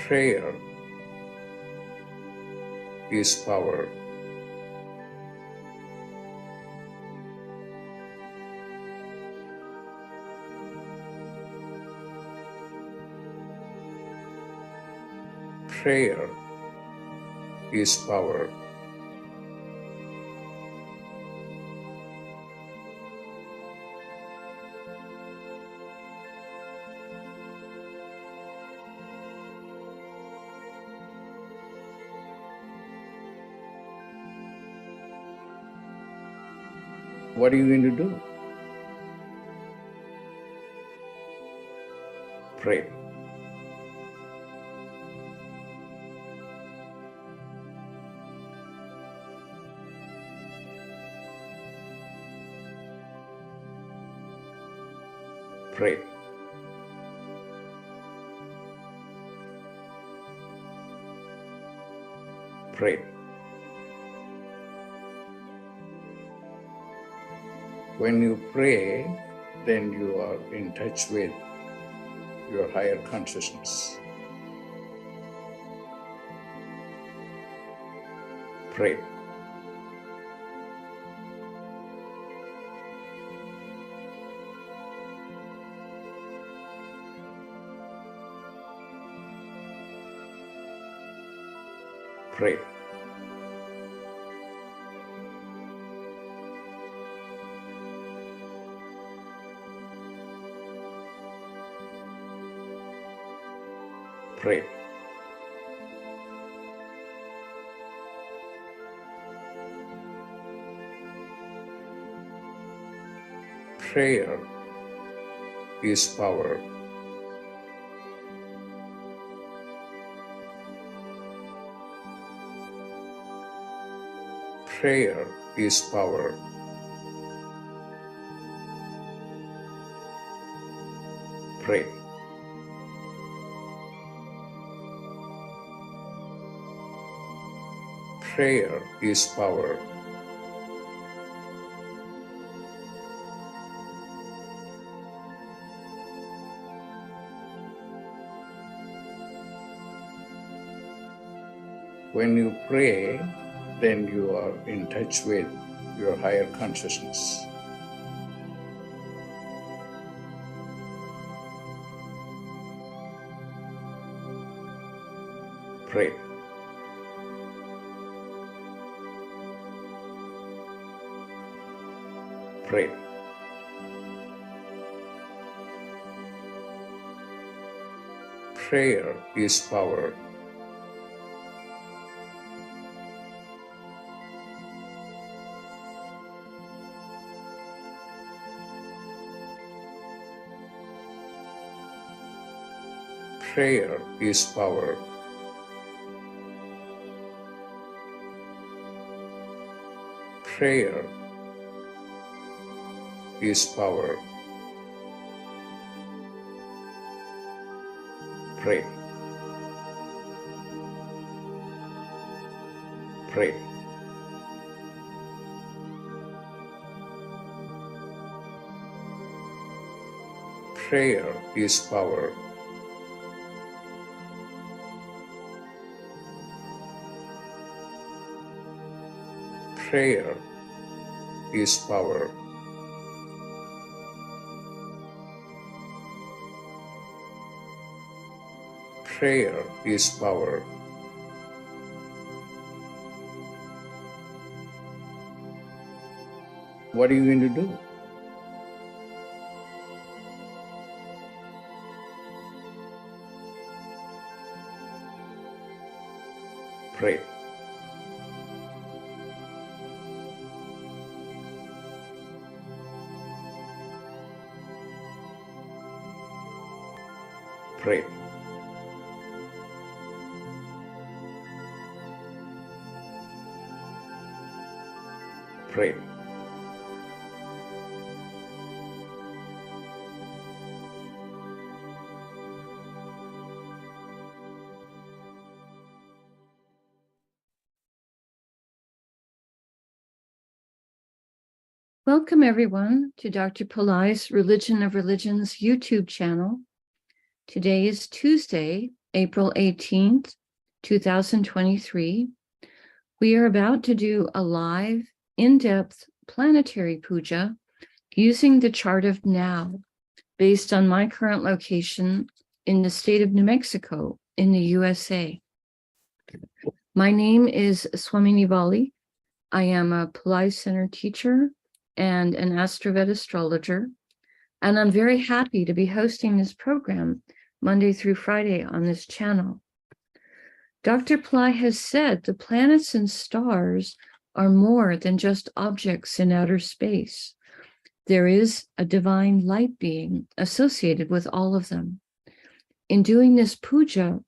Prayer is power. Prayer is power. What are you going to do? Pray. Pray. Pray. When you pray, then you are in touch with your higher consciousness. Pray. Pray. Pray. Prayer is power. Prayer is power. Pray. Prayer is power. When you pray, then you are in touch with your higher consciousness. Pray. Pray. Prayer is power. Prayer is power. Prayer is power. Pray. Pray. Prayer is power. Prayer is power. Prayer is power. What are you going to do? Pray. Pray. Pray. Welcome, everyone, to Dr. Pillai's Religion of Religions YouTube channel. Today is Tuesday, April 18th, 2023. We are about to do a live, in-depth planetary puja using the chart of now, based on my current location in the state of New Mexico in the USA. My name is Swamini Valli. I am a Pillai Center teacher and an AstroVed astrologer, and I'm very happy to be hosting this program Monday through Friday on this channel. Dr. Pillai has said the planets and stars are more than just objects in outer space. There is a divine light being associated with all of them. In doing this puja,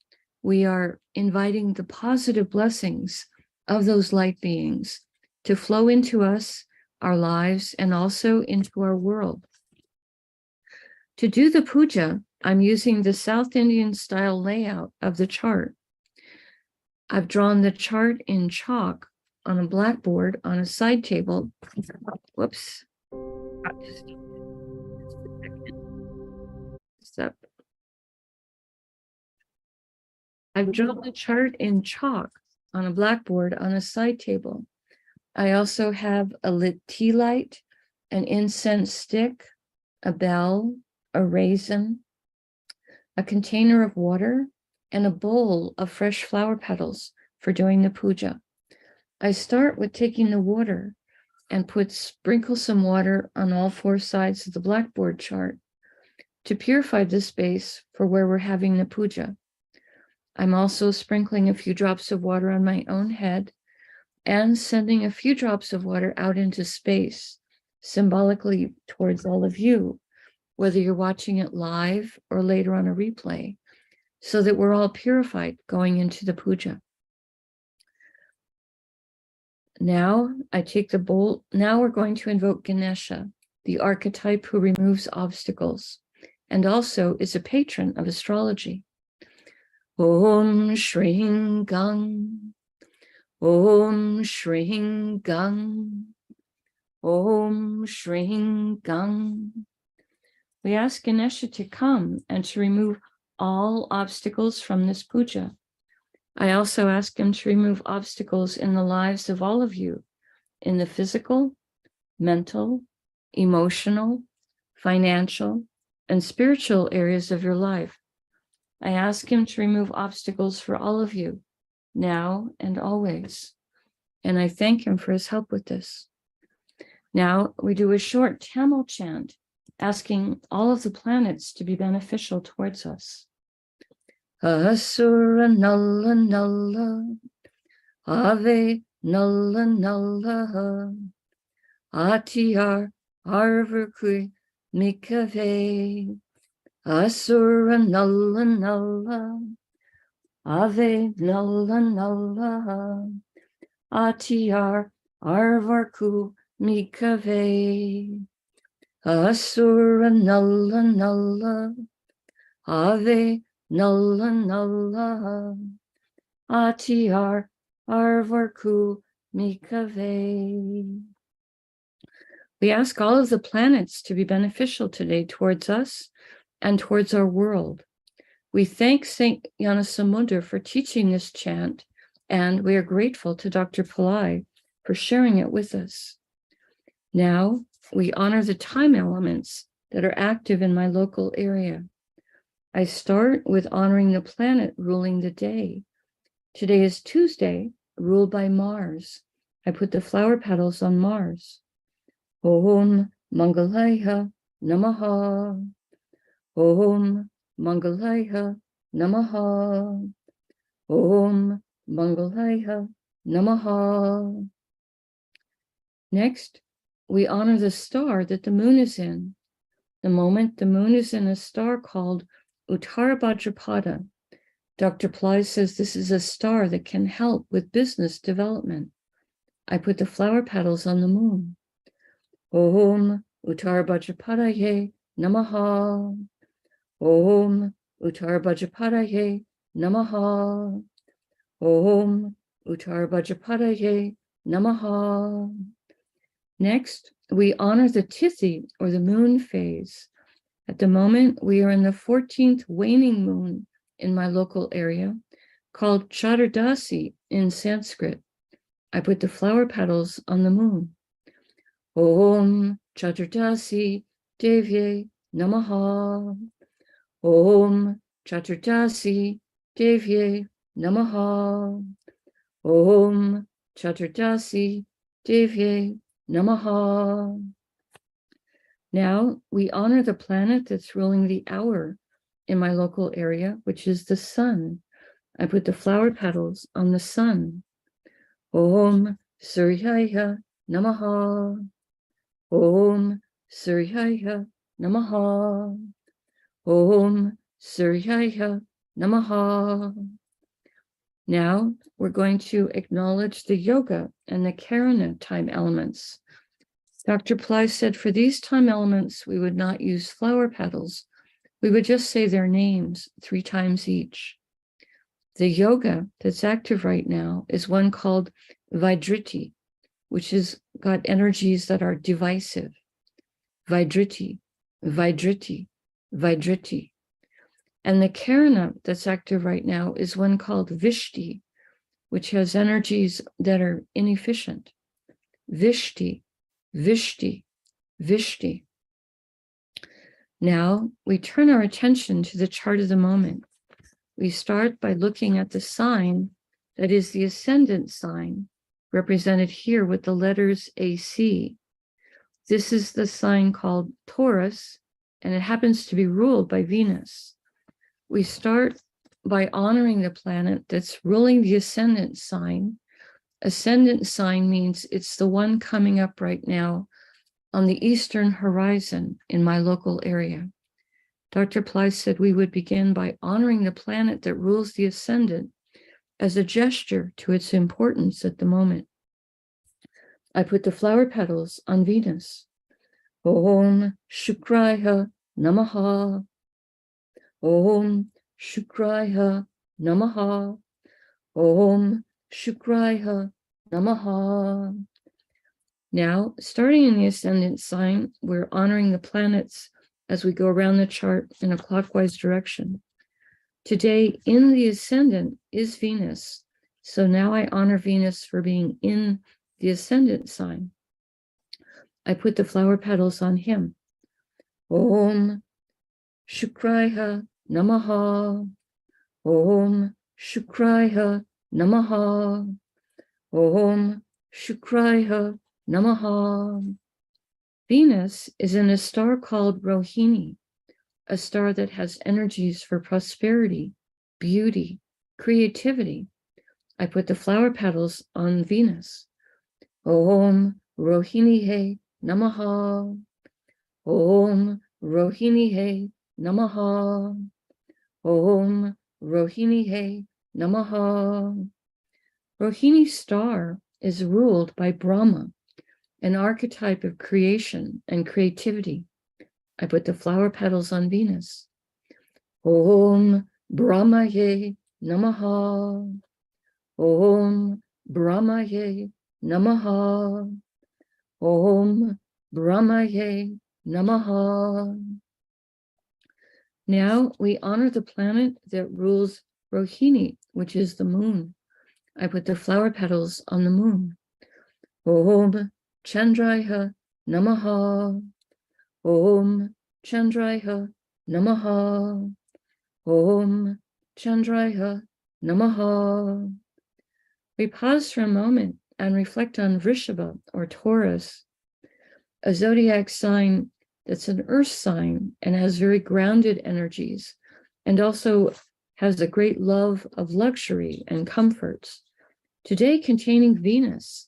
we are inviting the positive blessings of those light beings to flow into us, our lives, and also into our world. To do the puja, I'm using the South Indian style layout of the chart. I've drawn the chart in chalk on a blackboard on a side table. Whoops. Step. I've drawn the chart in chalk on a blackboard on a side table. I also have a lit tea light, an incense stick, a bell, a raisin, a container of water, and a bowl of fresh flower petals for doing the puja. I start with taking the water and sprinkle some water on all four sides of the blackboard chart to purify the space for where we're having the puja. I'm also sprinkling a few drops of water on my own head and sending a few drops of water out into space, symbolically towards all of you, whether you're watching it live or later on a replay, so that we're all purified going into the puja. Now I take the bowl. Now we're going to invoke Ganesha, the archetype who removes obstacles and also is a patron of astrology. Om Shring Gang, Om Shring Gang, Om Shring Gang. We ask Ganesha to come and to remove all obstacles from this puja. I also ask him to remove obstacles in the lives of all of you, in the physical, mental, emotional, financial, and spiritual areas of your life. I ask him to remove obstacles for all of you, now and always. And I thank him for his help with this. Now we do a short Tamil chant, asking all of the planets to be beneficial towards us. Asura Nalla Nalla, Ave Nalla Nalla, Atiyar Arvakui Mikave, Asura Nalla Nalla, Ave Nalla Nalla, Atiyar Arvarku Mikave, Asura Nalla Nalla, Ave Nalla Nalla, Atiyar Arvarku Mikave. We ask all of the planets to be beneficial today towards us and towards our world. We thank Saint Gnanasamudra for teaching this chant, and we are grateful to Dr. Pillai for sharing it with us. Now, we honor the time elements that are active in my local area. I start with honoring the planet ruling the day. Today is Tuesday, ruled by Mars. I put the flower petals on Mars. Om Mangalaya Namaha. Om Mangalaya Namaha. Om Mangalaya Namaha. Next, we honor the star that the moon is in. The moment the moon is in a star called Uttara Bhadrapada, Dr. Pillai says this is a star that can help with business development. I put the flower petals on the moon. Om Uttara Bhadrapadaye Namaha. Om Uttara Bhadrapadaye Namaha. Om Uttara Bhadrapadaye Namaha. Next, we honor the Tithi, or the moon phase. At the moment, we are in the 14th waning moon in my local area called Chaturdasi in Sanskrit. I put the flower petals on the moon. Om Chaturdasi Devye Namaha. Om Chaturdasi Devye Namaha. Om Chaturdasi Devye Namaha. Now we honor the planet that's ruling the hour in my local area, which is the sun. I put the flower petals on the sun. Om Suryaya Namaha. Om Suryaya Namaha. Om Suryaya Namaha. Now we're going to acknowledge the yoga and the karana time elements. Dr. Pillai said for these time elements, we would not use flower petals. We would just say their names 3 times each. The yoga that's active right now is one called Vaidriti, which has got energies that are divisive. Vaidriti, Vaidriti, Vaidriti. And the karana that's active right now is one called Vishti, which has energies that are inefficient. Vishti, Vishti, Vishti. Now we turn our attention to the chart of the moment. We start by looking at the sign that is the ascendant sign, represented here with the letters AC. This is the sign called Taurus, and it happens to be ruled by Venus. We start by honoring the planet that's ruling the ascendant sign. Ascendant sign means it's the one coming up right now on the eastern horizon in my local area. Dr. Pillai said we would begin by honoring the planet that rules the ascendant as a gesture to its importance at the moment. I put the flower petals on Venus. Om Shukraya Namaha. Om Shukraya Namaha. Om Shukraya Namaha. Now, starting in the ascendant sign, we're honoring the planets as we go around the chart in a clockwise direction. Today, in the ascendant is Venus. So now I honor Venus for being in the ascendant sign. I put the flower petals on him. Om Shukraya Namaha. Om Shukraya Namaha. Om Shukraya Namaha. Venus is in a star called Rohini, a star that has energies for prosperity, beauty, creativity. I put the flower petals on Venus. Om Rohini He Namaha. Om Rohini He Namaha. Om Rohini He Namaha. Rohini star is ruled by Brahma, an archetype of creation and creativity. I put the flower petals on Venus. Om Brahmaye Namaha. Om Brahmaye Namaha. Om Brahmaye Namaha. Now we honor the planet that rules Rohini, which is the moon. I put the flower petals on the moon. Om Chandraya Namaha. Om Chandraya Namaha. Om Chandraya Namaha. We pause for a moment and reflect on Vrishabha or Taurus, a zodiac sign that's an earth sign and has very grounded energies, and also has a great love of luxury and comforts. Today containing Venus,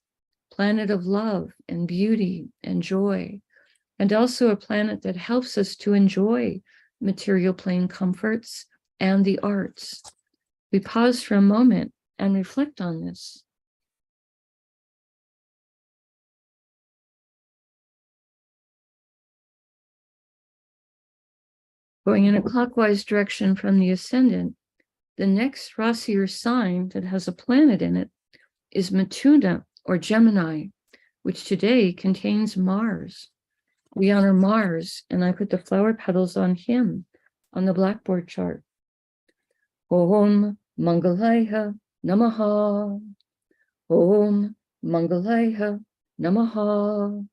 planet of love and beauty and joy, and also a planet that helps us to enjoy material plane comforts and the arts. We pause for a moment and reflect on this. Going in a clockwise direction from the ascendant, the next Rasi or sign that has a planet in it is Mithuna or Gemini, which today contains Mars. We honor Mars, and I put the flower petals on him on the blackboard chart. Om Mangalaya Namaha. Om Mangalaya Namaha.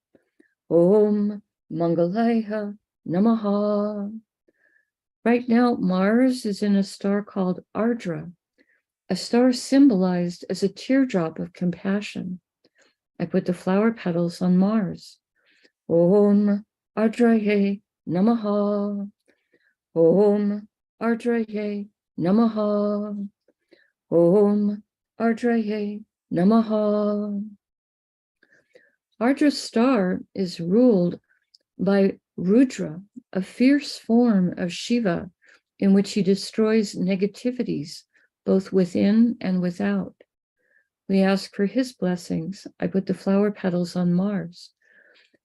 Om Mangalaya Namaha. Right now, Mars is in a star called Ardra, a star symbolized as a teardrop of compassion. I put the flower petals on Mars. Om Ardraye Namaha. Om Ardraye Namaha. Om Ardraye Namaha. Ardra's star is ruled by Rudra, a fierce form of Shiva in which he destroys negativities both within and without. We ask for his blessings. I put the flower petals on Mars.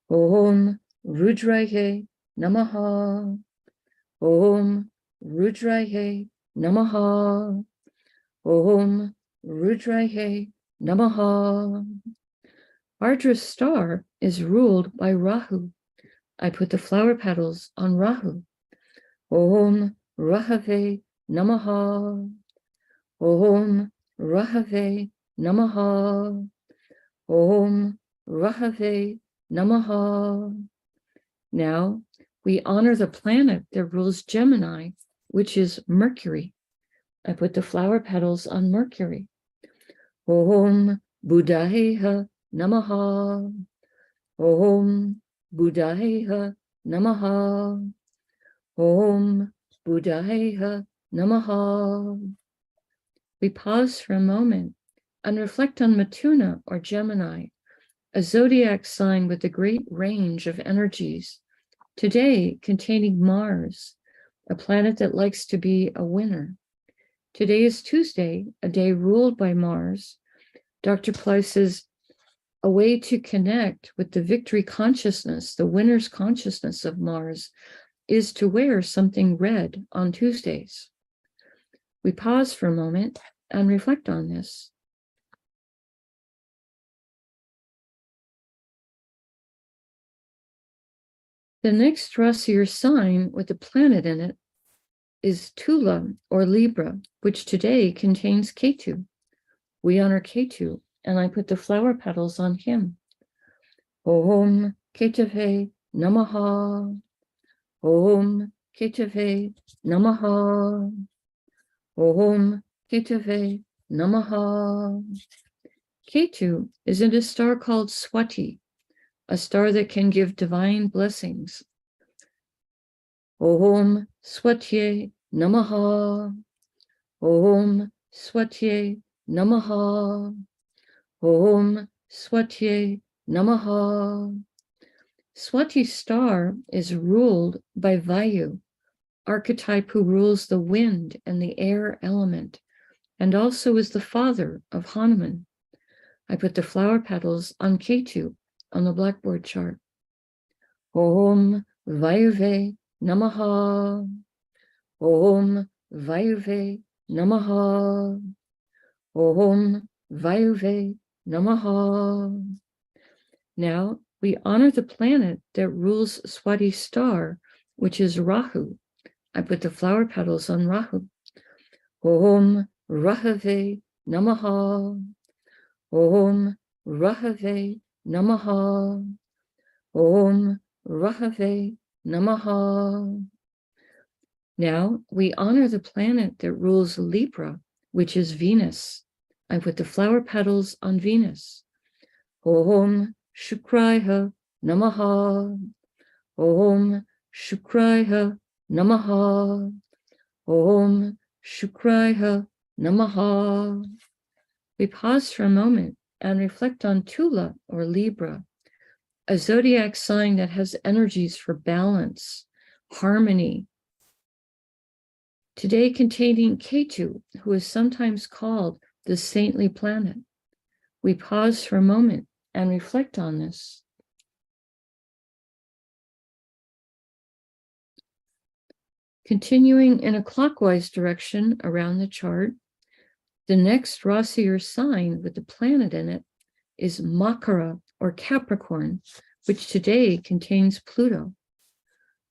Om Rudraye Namaha. Om Rudraye Namaha. Om Rudraye Namaha. Ardra's star is ruled by Rahu. I put the flower petals on Rahu. Om Rahave Namaha. Om Rahave Namaha. Om Rahave Namaha. Now we honor the planet that rules Gemini, which is Mercury. I put the flower petals on Mercury. Om Buddhayeha Namaha. Om Buddhayeha Namaha. Om Buddhayeha Namaha. We pause for a moment and reflect on Matuna or Gemini, a zodiac sign with a great range of energies, today containing Mars, a planet that likes to be a winner. Today is Tuesday, a day ruled by Mars. Dr. Pillai says, a way to connect with the victory consciousness, the winner's consciousness of Mars, is to wear something red on Tuesdays. We pause for a moment and reflect on this. The next Rasi or sign with a planet in it is Tula or Libra, which today contains Ketu. We honor Ketu, and I put the flower petals on him. Om Ketave Namaha. Om Ketave Namaha. Om Ketave Namaha. Ketu is in a star called Swati, a star that can give divine blessings. Om Swatye Namaha. Om Swatye Namaha. Om Swatye Namaha. Swati star is ruled by Vayu, archetype who rules the wind and the air element, and also is the father of Hanuman. I put the flower petals on Ketu on the blackboard chart. Om Vayuve Namaha. Om Vayuve Namaha. Om Vayuve Namaha. Now we honor the planet that rules Swati star, which is Rahu. I put the flower petals on Rahu. Om Rahave Namaha. Om Rahave Namaha. Om Rahave Namaha. Now we honor the planet that rules Libra, which is Venus. I put the flower petals on Venus. Om Shukraya Namaha. Om Shukraya Namaha. Om Shukraya Namaha. We pause for a moment and reflect on Tula or Libra, a zodiac sign that has energies for balance, harmony. Today containing Ketu, who is sometimes called the saintly planet. We pause for a moment and reflect on this. Continuing in a clockwise direction around the chart, the next Rasi or sign with the planet in it is Makara or Capricorn, which today contains Pluto.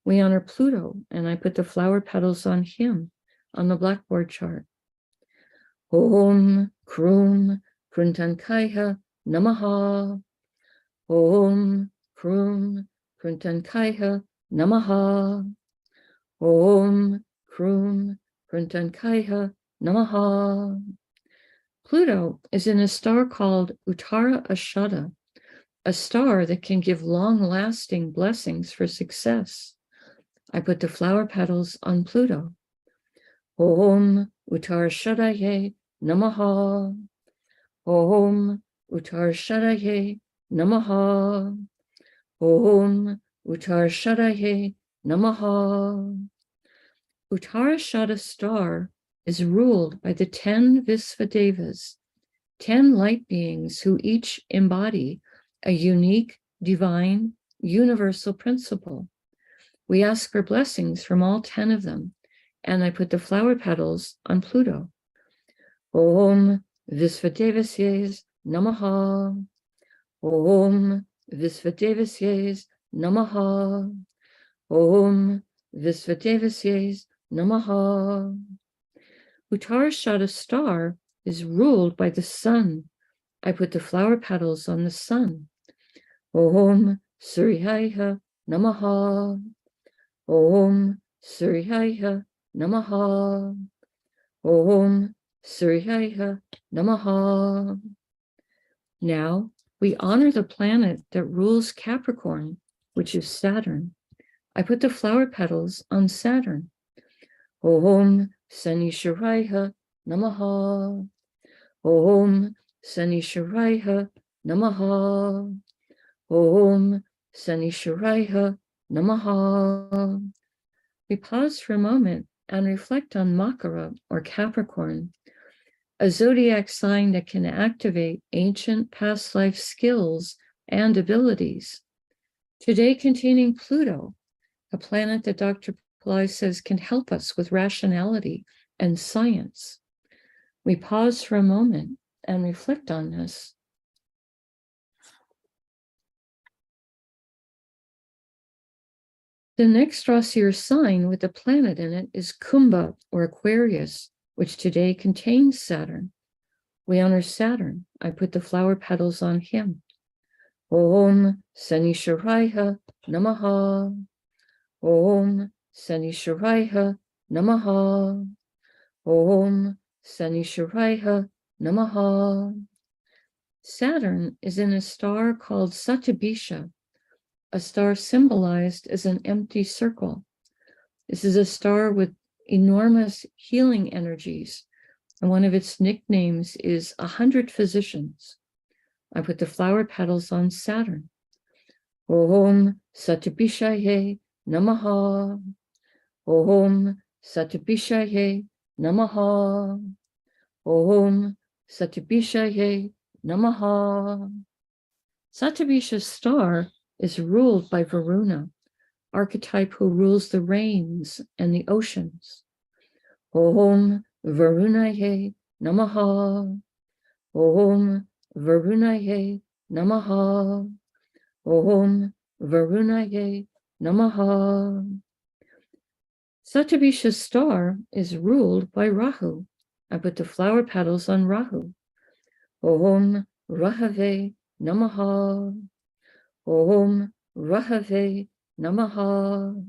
We honor Pluto, and I put the flower petals on him on the blackboard chart. Om Krum Kruntankaya Namaha. Om Krum Kruntankaya Namaha. Om Krum Kruntankaya Namaha. Pluto is in a star called Uttara Ashada, a star that can give long-lasting blessings for success. I put the flower petals on Pluto. Om Uttara Shadaye Namaha. Om Uttara Shadaye Namaha. Om Uttara Shadaye Namaha. Uttarashada star is ruled by the 10 Visvadevas, 10 light beings who each embody a unique, divine, universal principle. We ask for blessings from all 10 of them, and I put the flower petals on Pluto. Om Visvadevasye Namaha. Om Visvadevasye Namaha. Om Visvadevasye Namaha. Uttarashada star is ruled by the sun. I put the flower petals on the sun. Om Suryaya Namaha. Om Suryaya Namaha. Om Suryaya Namaha. Now we honor the planet that rules Capricorn, which is Saturn. I put the flower petals on Saturn. Om Sanisharaya Namaha. Om Sanisharaya Namaha. Om Sanisharaya Namaha. We pause for a moment and reflect on Makara or Capricorn, a zodiac sign that can activate ancient past life skills and abilities. Today containing Pluto, a planet that Dr. Pillai says can help us with rationality and science. We pause for a moment and reflect on this. The next Rasi or sign with a planet in it is Kumbha or Aquarius, which today contains Saturn. We honor Saturn. I put the flower petals on him. Om Sanisharaya Namaha. Om Sanisharaya Namaha. Om Sanisharaya Namaha. Saturn is in a star called Satyabhisha, a star symbolized as an empty circle. This is a star with enormous healing energies, and one of its nicknames is 100 Physicians. I put the flower petals on Saturn. Om Satyabhishaye Namaha. Om Satyabhishaye Namaha. Om Satyabhishaye Namaha. Satyabhisha's star is ruled by Varuna, archetype who rules the rains and the oceans. Om Varunaye Namaha. Om Varunaye Namaha. Om Varunaye Namaha. Satyabhisha's star is ruled by Rahu. I put the flower petals on Rahu. Om Rahave Namaha. Om Rahave Namaha.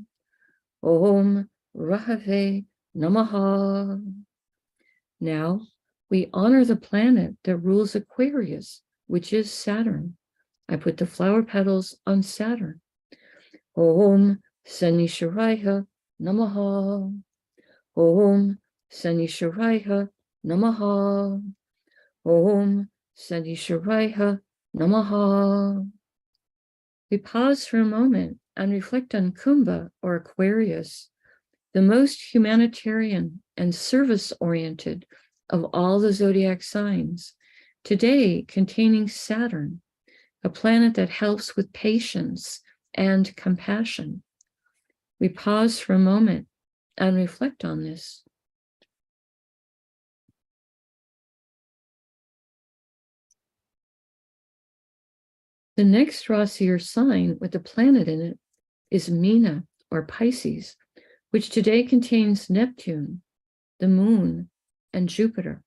Om Rahave Namaha. Now we honor the planet that rules Aquarius, which is Saturn. I put the flower petals on Saturn. Om Sanisharaya Namaha. Om Sanisharaya Namaha. Om Sanisharaya Namaha. We pause for a moment and reflect on Kumbha or Aquarius, the most humanitarian and service-oriented of all the zodiac signs, today containing Saturn, a planet that helps with patience and compassion. We pause for a moment and reflect on this. The next Rasi or sign with a planet in it is Meena or Pisces, which today contains Neptune, the moon, and Jupiter.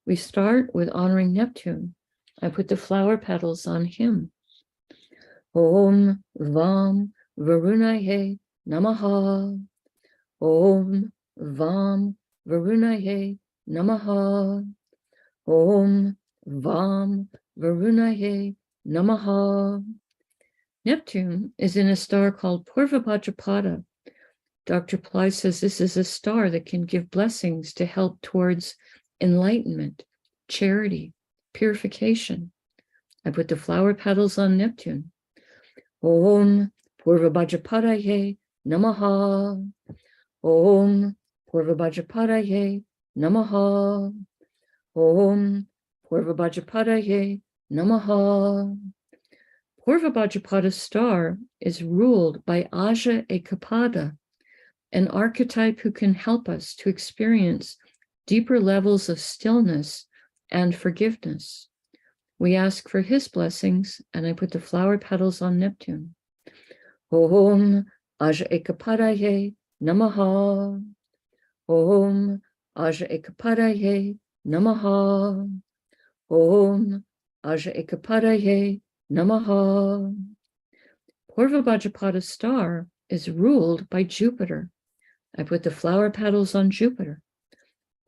We start with honoring Neptune. I put the flower petals on him. Om Vam Varunaye Namaha. Om Vam Varunaye Namaha. Om Vam Varunaye Namaha. Neptune is in a star called Purvabhadrapada. Dr. Pillai says this is a star that can give blessings to help towards enlightenment, charity, purification. I put the flower petals on Neptune. Om Purvabhadrapadaye Namaha. Om Purvabhadrapadaye Namaha. Om Purvabhadrapadaye Namaha. Purvabhadrapada star is ruled by Aja Ekapada, an archetype who can help us to experience deeper levels of stillness and forgiveness. We ask for his blessings, and I put the flower petals on Neptune. Om Aja Ekapadaye Namaha. Om Aja Ekapadaye Namaha. Om Aja Ekapadaye Namaha. Purvabhadrapada star is ruled by Jupiter. I put the flower petals on Jupiter.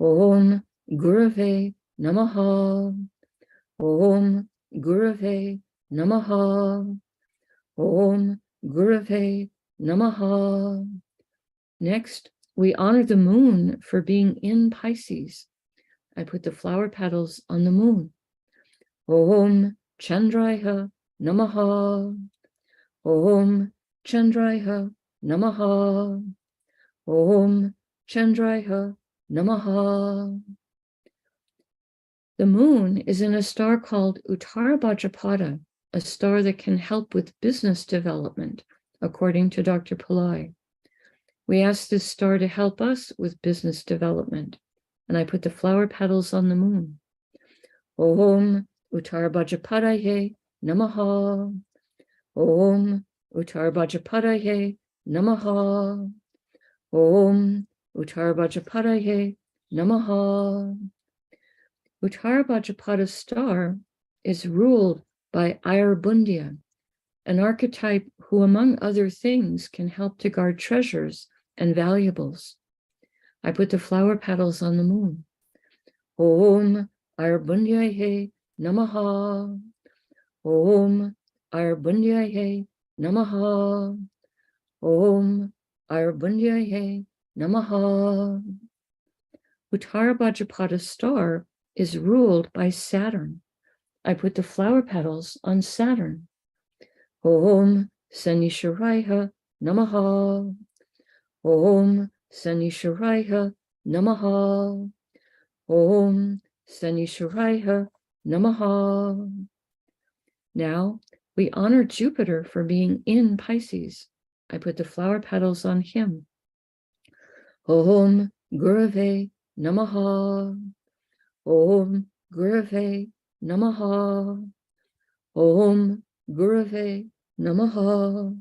Om Gurave Namaha. Om Gurave Namaha. Om Gurave Namaha. Next, we honor the moon for being in Pisces. I put the flower petals on the moon. Om Chandraya Namaha. Om Chandraya Namaha. Om Chandraya Namaha. The moon is in a star called Uttarabhadrapada, a star that can help with business development, according to Dr. Pillai. We ask this star to help us with business development, and I put the flower petals on the moon. Om Uttarabhadrapadaye Namaha. Om Uttarabhadrapadaye Namaha. Om Uttarabhadrapadaye Namaha. Uttarabhadrapada star is ruled by Ayurbundya, an archetype who, among other things, can help to guard treasures and valuables. I put the flower petals on the moon. Om Ayurbundyaye Namaha. Om Ayurbundyaye Namaha. Om Ayurbundyaye Namaha. Uttarabhadrapada star is ruled by Saturn. I put the flower petals on Saturn. Om Sanishwaraya Namaha. Om Sanishwaraya Namaha. Om Sanishwaraya Namaha. Now we honor Jupiter for being in Pisces. I put the flower petals on him. Om Gurave Namaha. Om Gurave Namaha. Om Gurave Namaha.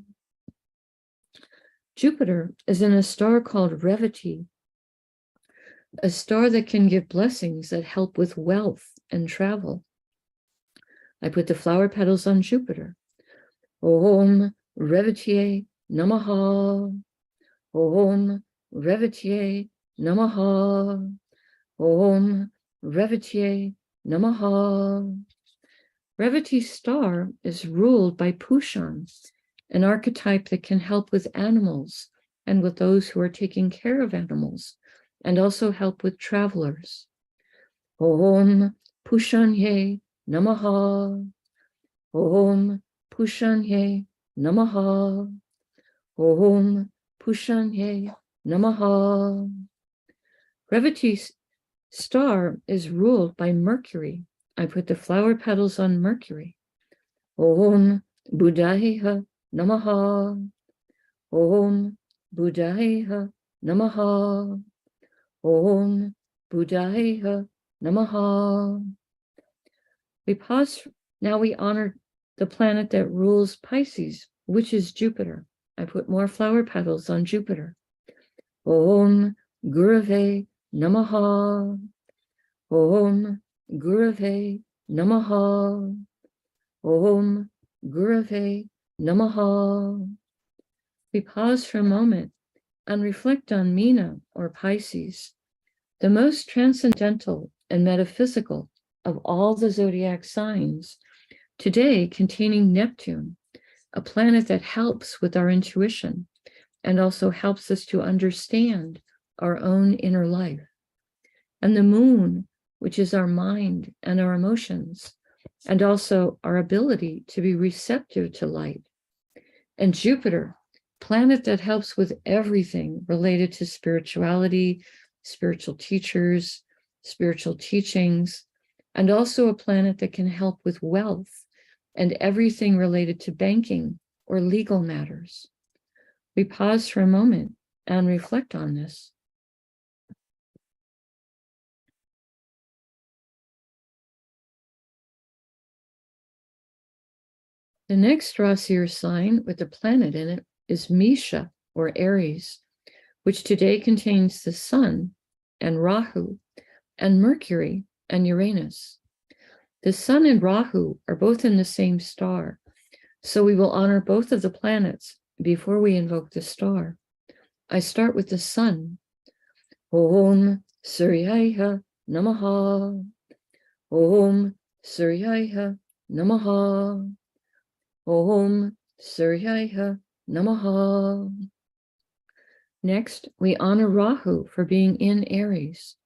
Jupiter is in a star called Revati, a star that can give blessings that help with wealth and travel. I put the flower petals on Jupiter. Om Revatiye Namaha. Om Revatiye Namaha. Om Revatiye Namaha. Revati star is ruled by Pushan, an archetype that can help with animals and with those who are taking care of animals, and also help with travelers. Om Pushanye Namaha. Om Pushanye Namaha. Om Pushanye Namaha. Revati star is ruled by Mercury. I put the flower petals on Mercury. Om Buddhaya Namaha. Om Buddhaya Namaha. Om Buddhaya Namaha. We pause. Now we honor the planet that rules Pisces, which is Jupiter. I put more flower petals on Jupiter. Om Gurave Namaha. Om Gurave Namaha. Om Gurave Namaha. We pause for a moment and reflect on Meena or Pisces, the most transcendental and metaphysical of all the zodiac signs, today containing Neptune, a planet that helps with our intuition and also helps us to understand our own inner life. And the moon, which is our mind and our emotions, and also our ability to be receptive to light. And Jupiter, planet that helps with everything related to spirituality, spiritual teachers, spiritual teachings, and also a planet that can help with wealth and everything related to banking or legal matters. We pause for a moment and reflect on this. The next Rasi or sign with a planet in it is Mesha or Aries, which today contains the Sun and Rahu and Mercury and Uranus. The Sun and Rahu are both in the same star, so we will honor both of the planets before we invoke the star. I start with the Sun. Om Suryaya Namaha. Om Suryaya Namaha. Om Suryaya Namaha. Next, we honor Rahu for being in Aries.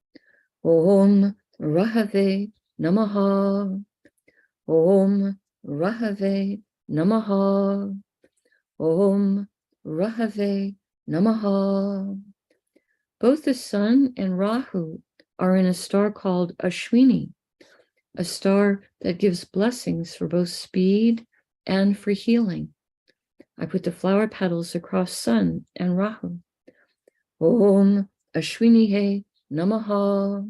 Om Rahave Namaha. Om Rahave Namaha. Om Rahave Namaha. Both the Sun and Rahu are in a star called Ashwini, a star that gives blessings for both speed and for healing. I put the flower petals across Sun and Rahu. Om Ashwini Namaha.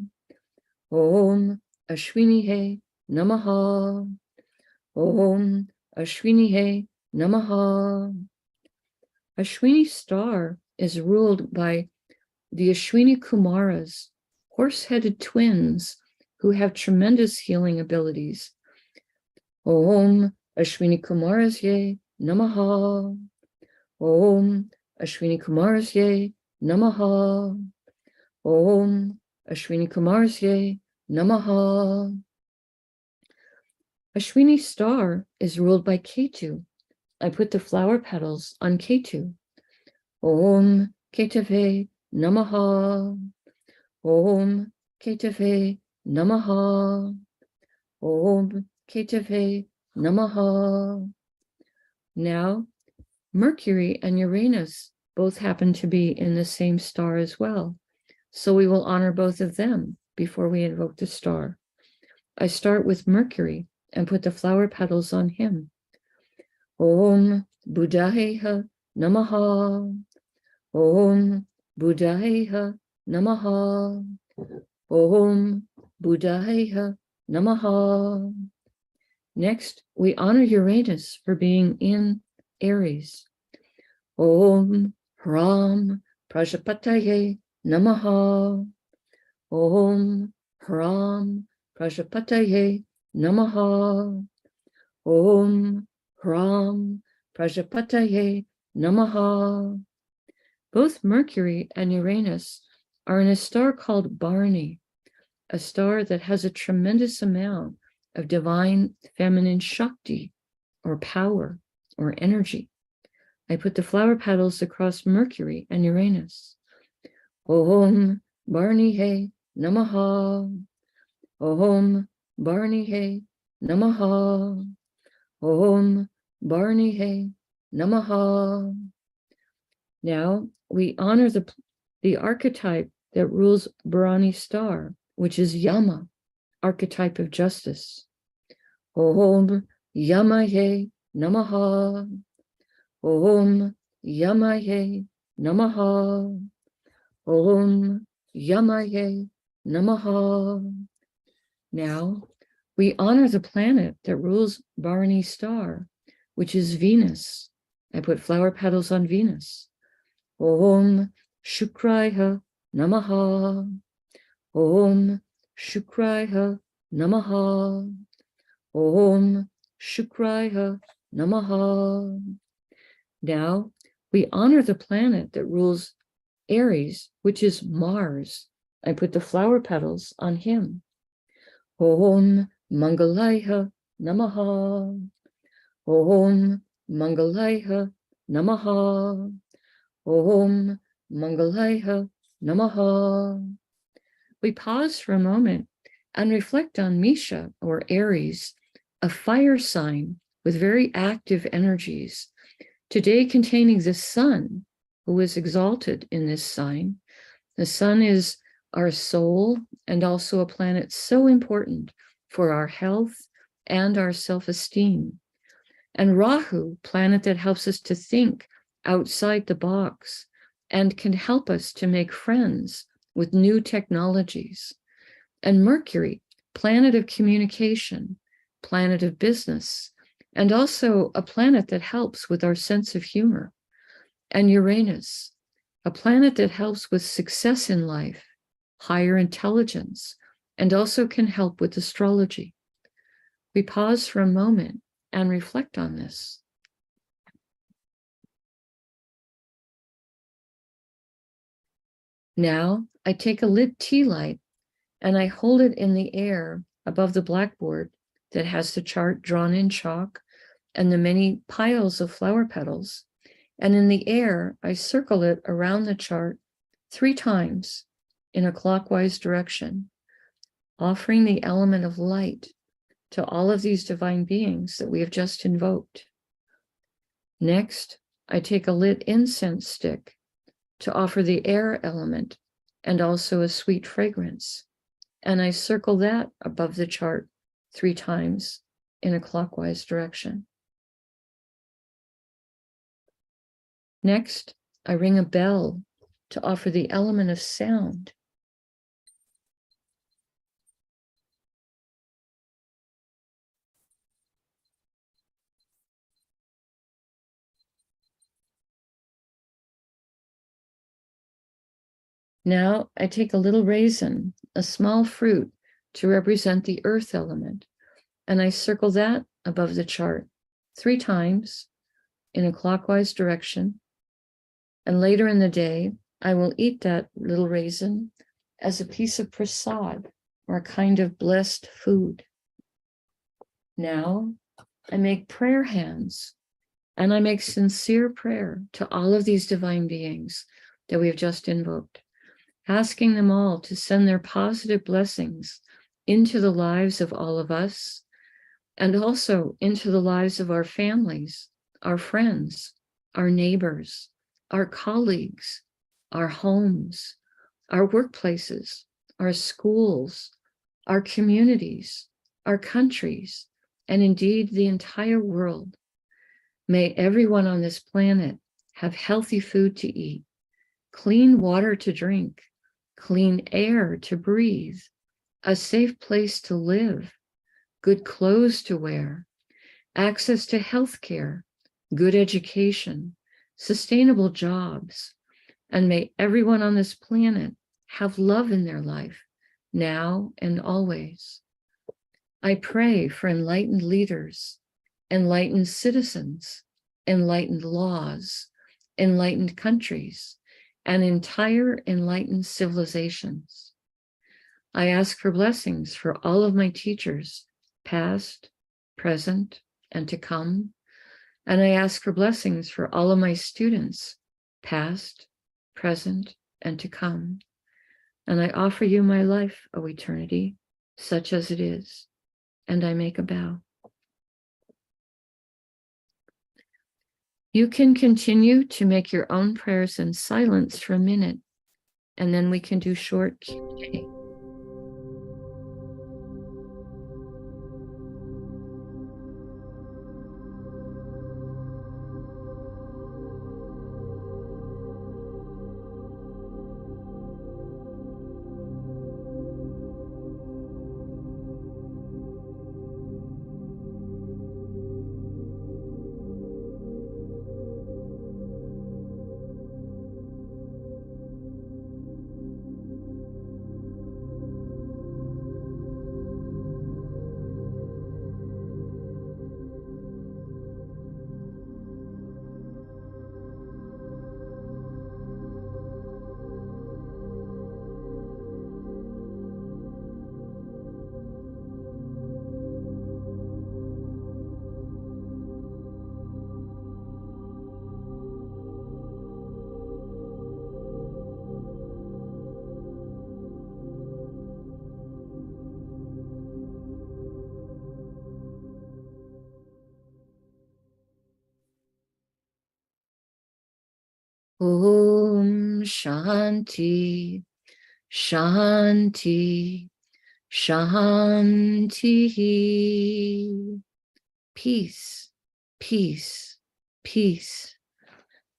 Om Ashwini Namaha. Om Ashwini Namaha. Ashwini star is ruled by the Ashwini Kumaras, horse-headed twins who have tremendous healing abilities. Om Ashwini Kumarasye Namaha. Om Ashwini Kumarasye Namaha. Om Ashwini Kumarasye Namaha. Ashwini star is ruled by Ketu. I put the flower petals on Ketu. Om Ketave Namaha. Om Ketave Namaha. Om Ketave Namaha. Now, Mercury and Uranus both happen to be in the same star as well, so we will honor both of them before we invoke the star. I start with Mercury and put the flower petals on him. Om Buddhayeha Namaha. Om Buddhayeha Namaha. Om Buddhayeha Namaha. Next, we honor Uranus for being in Aries. Om Hram Prajapataye Namaha. Om Hram Prajapataye Namaha. Om Hram Prajapataye Namaha. Both Mercury and Uranus are in a star called Barney, a star that has a tremendous amount of divine feminine Shakti, or power, or energy. I put the flower petals across Mercury and Uranus. Om Barney Namaha. Om Barney Namaha. Om Barney Namaha. Now we honor the archetype that rules Bharani star, which is Yama, archetype of justice. Om Yamaye Namaha. Om Yamaye Namaha. Om Yamaye Namaha. Now we honor the planet that rules Bharani star, which is Venus. I put flower petals on Venus. Om Shukraya Namaha. Om Shukraya Namaha. Om Shukraya Namaha. Now we honor the planet that rules Aries, which is Mars. I put the flower petals on him. Om Mangalaya Namaha. Om Mangalaya Namaha. Om Mangalaya Namaha. We pause for a moment and reflect on Misha, or Aries, a fire sign with very active energies, today containing the sun, who is exalted in this sign. The sun is our soul and also a planet so important for our health and our self-esteem. And Rahu, planet that helps us to think outside the box and can help us to make friends with new technologies. And Mercury, planet of communication, planet of business, and also a planet that helps with our sense of humor. And Uranus, a planet that helps with success in life, higher intelligence, and also can help with astrology. We pause for a moment and reflect on this. Now I take a lit tea light and I hold it in the air above the blackboard that has the chart drawn in chalk and the many piles of flower petals. And in the air, I circle it around the chart 3 times in a clockwise direction, offering the element of light to all of these divine beings that we have just invoked. Next, I take a lit incense stick to offer the air element and also a sweet fragrance. And I circle that above the chart 3 times in a clockwise direction. Next, I ring a bell to offer the element of sound. Now I take a little raisin, a small fruit, to represent the earth element, and I circle that above the chart 3 times in a clockwise direction. And later in the day, I will eat that little raisin as a piece of prasad, or a kind of blessed food. Now I make prayer hands, and I make sincere prayer to all of these divine beings that we have just invoked, asking them all to send their positive blessings into the lives of all of us, and also into the lives of our families, our friends, our neighbors, our colleagues, our homes, our workplaces, our schools, our communities, our countries, and indeed the entire world. May everyone on this planet have healthy food to eat, clean water to drink, clean air to breathe, a safe place to live, good clothes to wear, access to health care, good education, sustainable jobs, and may everyone on this planet have love in their life, now and always. I pray for enlightened leaders, enlightened citizens, enlightened laws, enlightened countries, and entire enlightened civilizations. I ask for blessings for all of my teachers, past, present, and to come. And I ask for blessings for all of my students, past, present, and to come. And I offer you my life, O eternity, such as it is. And I make a bow. You can continue to make your own prayers in silence for a minute, and then we can do short Q&A. Om Shanti, Shanti, Shanti. Peace, peace, peace.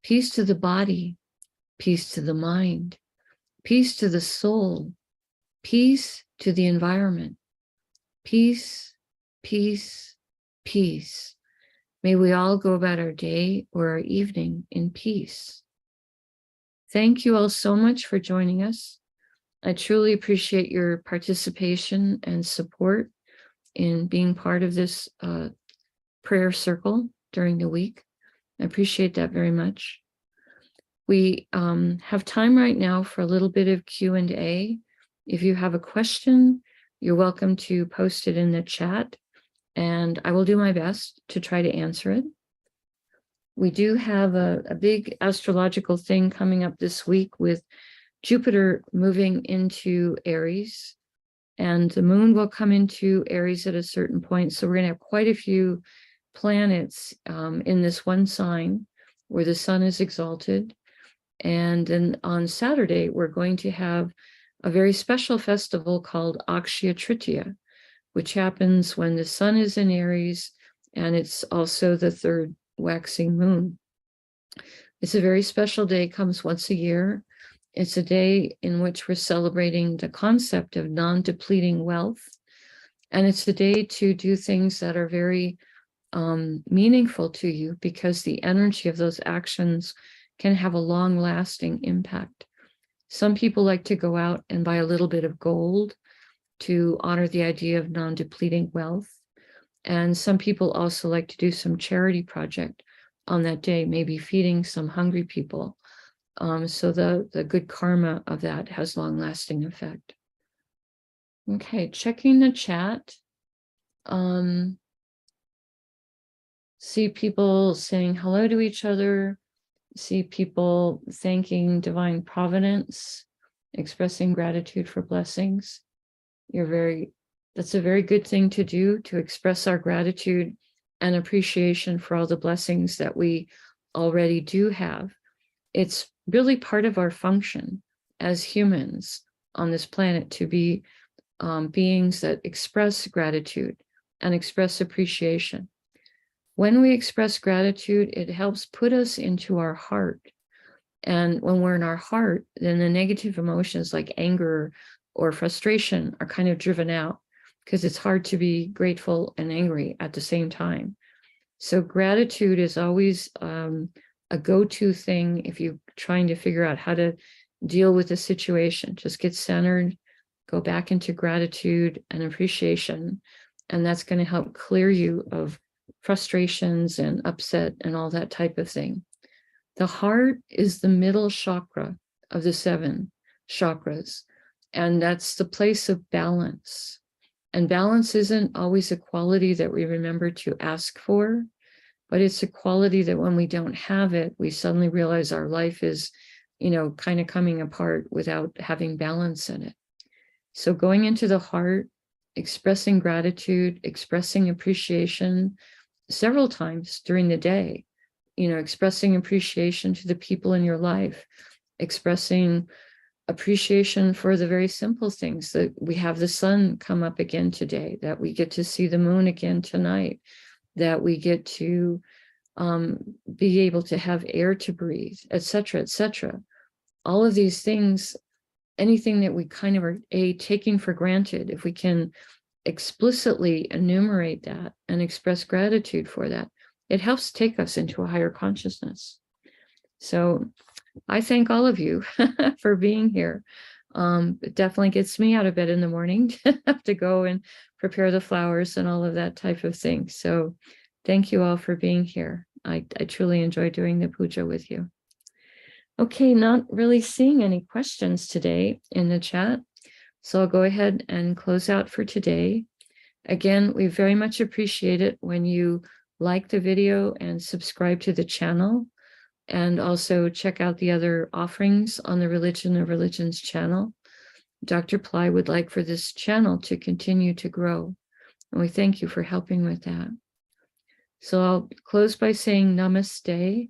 Peace to the body, peace to the mind, peace to the soul, peace to the environment. Peace, peace, peace. May we all go about our day or our evening in peace. Thank you all so much for joining us. I truly appreciate your participation and support in being part of this prayer circle during the week. I appreciate that very much. We have time right now for a little bit of Q&A. If you have a question, you're welcome to post it in the chat, and I will do my best to try to answer it. We do have a big astrological thing coming up this week with Jupiter moving into Aries, and the moon will come into Aries at a certain point. So we're going to have quite a few planets in this one sign where the sun is exalted. And then on Saturday, we're going to have a very special festival called Akshaya Tritiya, which happens when the sun is in Aries, and it's also the third waxing moon. It's a very special day, comes once a year. It's a day in which we're celebrating the concept of non-depleting wealth. And it's a day to do things that are very meaningful to you, because the energy of those actions can have a long-lasting impact. Some people like to go out and buy a little bit of gold to honor the idea of non-depleting wealth. And some people also like to do some charity project on that day, maybe feeding some hungry people. So the good karma of that has long-lasting effect. Okay, checking the chat. See people saying hello to each other. See people thanking divine providence, expressing gratitude for blessings. That's a very good thing to do, to express our gratitude and appreciation for all the blessings that we already do have. It's really part of our function as humans on this planet to be beings that express gratitude and express appreciation. When we express gratitude, it helps put us into our heart. And when we're in our heart, then the negative emotions like anger or frustration are kind of driven out, because it's hard to be grateful and angry at the same time. So gratitude is always a go-to thing if you're trying to figure out how to deal with a situation. Just get centered, go back into gratitude and appreciation, and that's going to help clear you of frustrations and upset and all that type of thing. The heart is the middle chakra of the 7 chakras, and that's the place of balance. And balance isn't always a quality that we remember to ask for, but it's a quality that when we don't have it, we suddenly realize our life is, kind of coming apart without having balance in it. So going into the heart, expressing gratitude, expressing appreciation several times during the day, expressing appreciation to the people in your life, expressing appreciation for the very simple things that we have the sun come up again today, that we get to see the moon again tonight, that we get to be able to have air to breathe, etc., etc. All of these things, anything that we kind of are taking for granted, if we can explicitly enumerate that and express gratitude for that, it helps take us into a higher consciousness. So I thank all of you for being here. It definitely gets me out of bed in the morning to have to go and prepare the flowers and all of that type of thing. So thank you all for being here. I truly enjoy doing the puja with you. Okay, not really seeing any questions today in the chat. So I'll go ahead and close out for today. Again, we very much appreciate it when you like the video and subscribe to the channel, and also check out the other offerings on the Religion of Religions channel. Dr. Pillai would like for this channel to continue to grow, and we thank you for helping with that. So I'll close by saying namaste.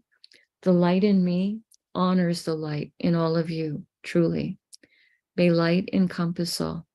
The light in me honors the light in all of you, truly. May light encompass all.